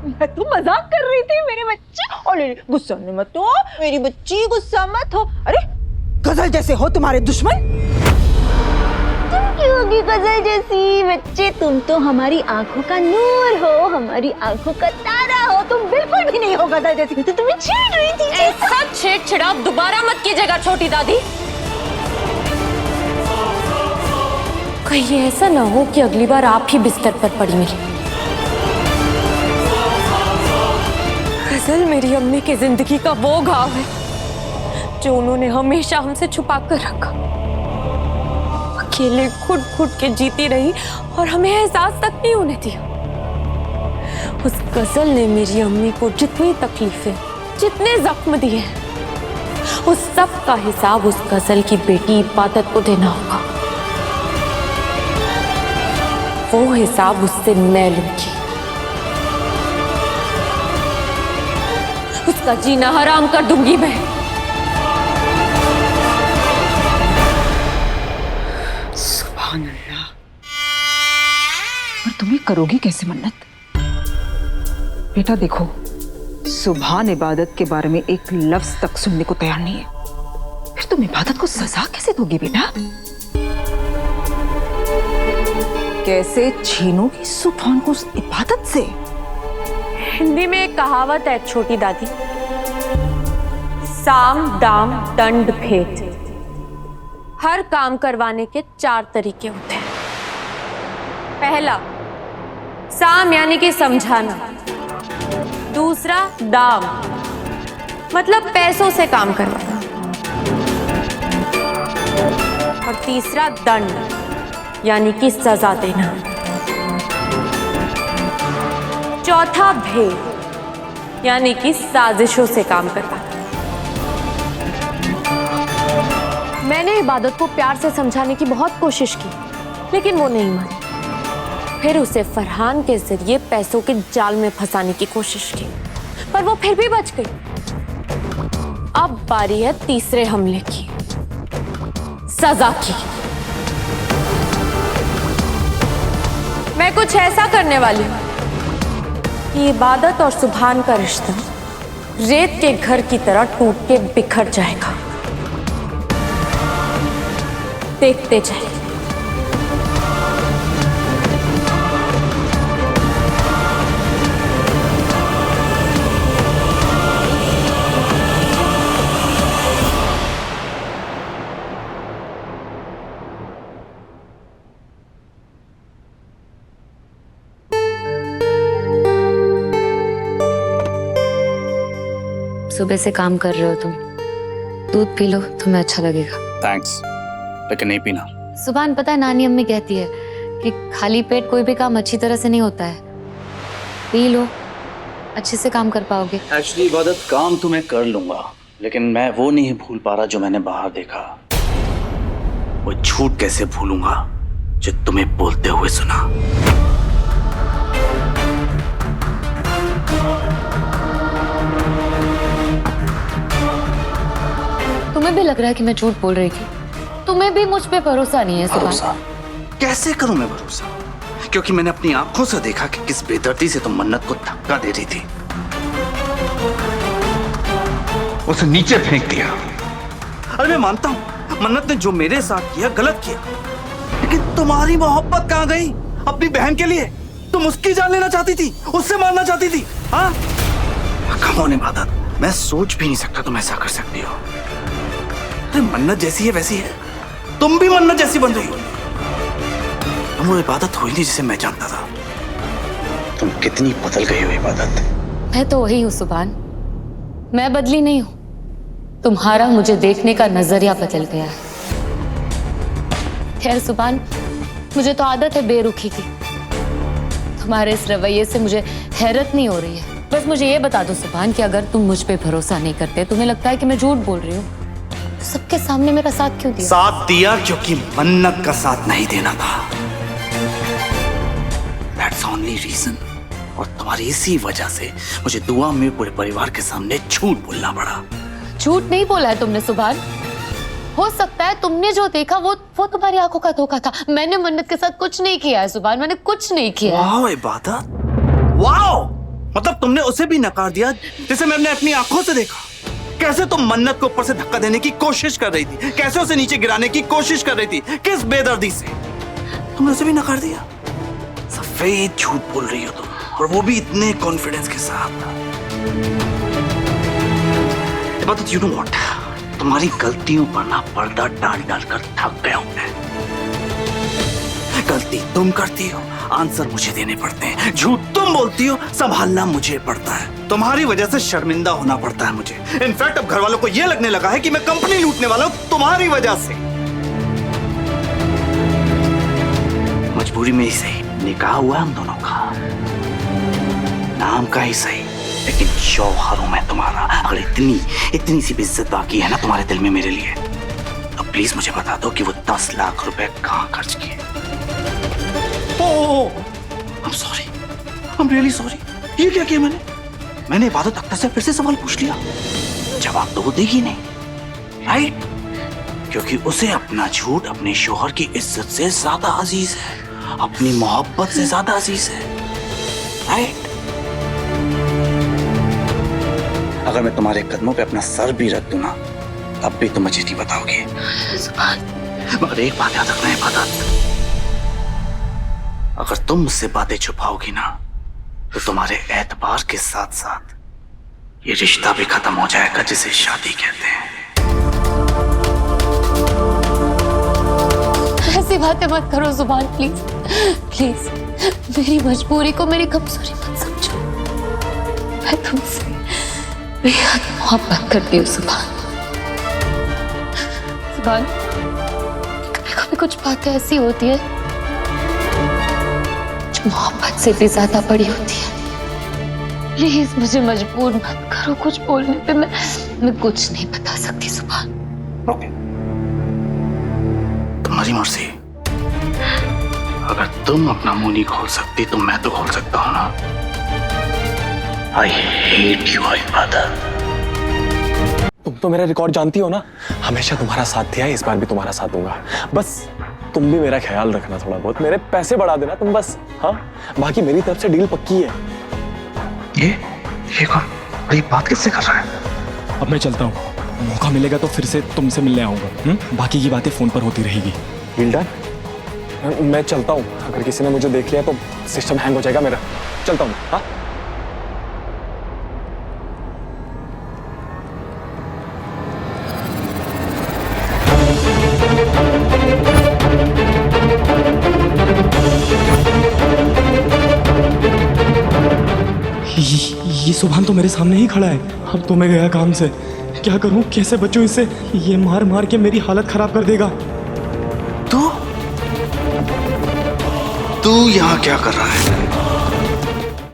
मैं तो मजाक कर रही थी मेरे बच्चे। अरे गुस्सा मत हो मेरी बच्ची, गुस्सा मत हो। अरे गजल जैसे हो तुम्हारे दुश्मन। तुम क्यों होगी गजल जैसी बच्चे? तुम तो हमारी आंखों का नूर हो, हमारी आंखों का तारा हो। तुम बिल्कुल भी नहीं हो गजल जैसी। तो तुम्हें छेड़ रही थी। ऐसा छेड़ दोबारा मत कीजिएगा छोटी दादी। कहीं ऐसा ना हो कि अगली बार आप ही बिस्तर पर पड़ी मिली। गजल मेरी अम्मी की जिंदगी का वो घाव है जो उन्होंने हमेशा हमसे छुपा कर रखा। अकेले खुद के जीती रही और हमें एहसास तक नहीं होने दिया। उस गजल ने मेरी अम्मी को जितनी तकलीफें, जितने जख्म दिए, उस सब का हिसाब उस गजल की बेटी इबादत को देना होगा। वो हिसाब उससे मैं लूंगी। उसका जीना हराम कर दूंगी मैं। सुभान अल्लाह। और तुम्हें करोगी कैसे मन्नत? बेटा देखो, सुभान इबादत के बारे में एक लफ्ज तक सुनने को तैयार नहीं है। फिर तुम इबादत को सजा कैसे दोगी बेटा? कैसे छीनोगी सुभान को उस इबादत से? हिंदी में एक कहावत है छोटी दादी, साम दाम दंड भेद। हर काम करवाने के 4 तरीके होते हैं। पहला साम यानी कि समझाना, दूसरा दाम मतलब पैसों से काम करवाना, और तीसरा दंड यानी कि सजा देना। चौथा भेद यानी कि साजिशों से काम करवाना। मैंने इबादत को प्यार से समझाने की बहुत कोशिश की, लेकिन वो नहीं मानी। फिर उसे फरहान के जरिए पैसों के जाल में फंसाने की कोशिश की, पर वो फिर भी बच गई। अब बारी है तीसरे हमले की, सजा की। मैं कुछ ऐसा करने वाली हूं कि इबादत और सुभान का रिश्ता रेत के घर की तरह टूट के बिखर जाएगा। देखते जाइए। सुबह से काम कर रहे हो तुम, दूध पी लो, तुम्हें अच्छा लगेगा। थैंक्स, लेकिन नहीं पीना। सुभान, पता है नानी अम्मी कहती है कि खाली पेट कोई भी काम अच्छी तरह से नहीं होता है। पी लो, अच्छे से काम कर पाओगे। एक्चुअली इबादत, काम तो मैं कर लूंगा, लेकिन मैं वो नहीं भूल पा रहा जो मैंने बाहर देखा। वो झूठ कैसे भूलूंगा जो तुम्हें बोलते हुए सुना। तुम्हें भी लग रहा है कि मैं झूठ बोल रही थी? तुम्हें भी मुझ पे भरोसा नहीं है सुभान? भरोसा कैसे करूं मैं भरोसा? क्योंकि मैंने अपनी आंखों से देखा कि किस बेदर्दी से तुम मन्नत को धक्का दे रही थी। उसे नीचे फेंक दिया। अरे मैं मानता हूं मन्नत ने जो मेरे साथ किया गलत किया, लेकिन तुम्हारी मोहब्बत कहां गई अपनी बहन के लिए? तुम उसकी जान लेना चाहती थी, उससे मारना चाहती थी। हाँ, कम ऑन इबादत, मैं सोच भी नहीं सकता तुम ऐसा कर सकती हो। अरे मन्नत जैसी है वैसी है, तुम भी मन्नत जैसी बन रही हो। तुम वो इबादत हुई नहीं जिसे मैं जानता था। तुम कितनी बदल गई हो इबादत। मैं तो वही हूँ सुभान, मैं बदली नहीं हूँ। तुम्हारा मुझे देखने का नजरिया बदल गया है। खैर सुभान, मुझे तो आदत है बेरुखी की। तुम्हारे इस रवैये से मुझे हैरत नहीं हो रही है। बस मुझे ये बता दो सुभान कि अगर तुम मुझ पे भरोसा नहीं करते, तुम्हें लगता है कि मैं झूठ बोल रही हूँ, तो सबके सामने मेरा साथ क्यों दिया? साथ दिया क्योंकि मन्नत का साथ नहीं देना था। That's only reason। और तुम्हारी इसी वजह से मुझे दुआ में पूरे परिवार के सामने झूठ बोलना पड़ा। झूठ नहीं बोला है तुमने सुभान। हो सकता है तुमने जो देखा वो तुम्हारी आंखों का धोखा था। मैंने मन्नत के साथ कुछ नहीं किया है सुभान, मैंने कुछ नहीं किया है। वाह इबादत, वाह, मतलब तुमने उसे भी नकार दिया जिसे मैंने अपनी आंखों से देखा। कैसे तुम मन्नत को ऊपर से धक्का देने की कोशिश कर रही थी, कैसे उसे नीचे गिराने की कोशिश कर रही थी, किस बेदर्दी से तुमने उसे भी नकार दिया। सफेद झूठ बोल रही हो तुम, और वो भी इतने कॉन्फिडेंस के साथ। बट यू नो व्हाट, तुम्हारी गलतियों पर ना पर्दा डाल डाल कर थक गया हूं मैं। गलती तुम करती हो, आंसर मुझे देने पड़ते हैं। झूठ तुम बोलती हो, संभालना मुझे पड़ता है। तुम्हारी वजह से शर्मिंदा होना पड़ता है मुझे। इनफैक्ट अब घर वालों को यह लगने लगा है कि मैं कंपनी लूटने वाला हूं तुम्हारी वजह से। मजबूरी में ही सही, निकाह हुआ हम दोनों का, नाम का ही सही, लेकिन शौहर हूं मैं तुम्हारा। अगर इतनी सी भी इज्जत बाकी है ना तुम्हारे दिल में मेरे लिए, तो प्लीज मुझे बता दो कि वो 10 लाख रुपए कहां खर्च किए। I'm sorry, I'm really sorry। ये क्या किया मैंने इबादत अख्तर से फिर से सवाल पूछ लिया। जवाब तो वो देगी नहीं, राइट? क्योंकि उसे अपना झूठ अपने शौहर की इज्जत से ज्यादा अजीज है, अपनी मोहब्बत से ज्यादा अजीज है, राइट? अगर मैं तुम्हारे कदमों पे अपना सर भी रख दूं ना, तब भी तुम मुझे नहीं बताओगे। मगर एक बात याद रखना है इबादत, अगर तुम मुझसे बातें छुपाओगी ना, तो तुम्हारे एतबार के साथ साथ ये रिश्ता भी खत्म हो जाएगा जिसे शादी कहते हैं। ऐसी बातें मत करो सुभान, प्लीज प्लीज। मेरी मजबूरी को मेरी कमजोरी मत समझो। मैं तुमसे बेहद मोहब्बत करती हूँ सुभान। सुभान, कभी कभी कुछ बातें ऐसी होती है जो मोहब्बत से भी ज्यादा बड़ी होती है। प्लीज मुझे मजबूर मत करो कुछ बोलने पे। मैं कुछ नहीं बता सकती सुभान। ओके, तुम्हारी मर्जी। अगर तुम अपना मुंह नहीं खोल सकती तो मैं तो खोल सकता हूं ना। I hate you, इबादत। तुम तो मेरा रिकॉर्ड जानती हो ना, हमेशा तुम्हारा साथ दिया है, इस बार भी तुम्हारा साथ दूंगा। बस तुम भी मेरा ख्याल रखना थोड़ा बहुत, मेरे पैसे बढ़ा देना तुम बस। हाँ, बाकी मेरी तरफ से डील पक्की है। ये कौन? ये बात किससे कर रहा है? अब मैं चलता हूँ, मौका मिलेगा तो फिर से तुमसे मिलने आऊंगा। बाकी की बातें फोन पर होती रहेगी। Deal done? मैं चलता हूँ, अगर किसी ने मुझे देख लिया तो सिस्टम हैंग हो जाएगा मेरा। चलता हूँ। हाँ, ये सुभान तो मेरे सामने ही खड़ा है। अब तो मैं गया काम से, क्या करूं, कैसे बचूं इससे? ये मार मार के मेरी हालत खराब कर देगा। तू यहाँ क्या कर रहा है?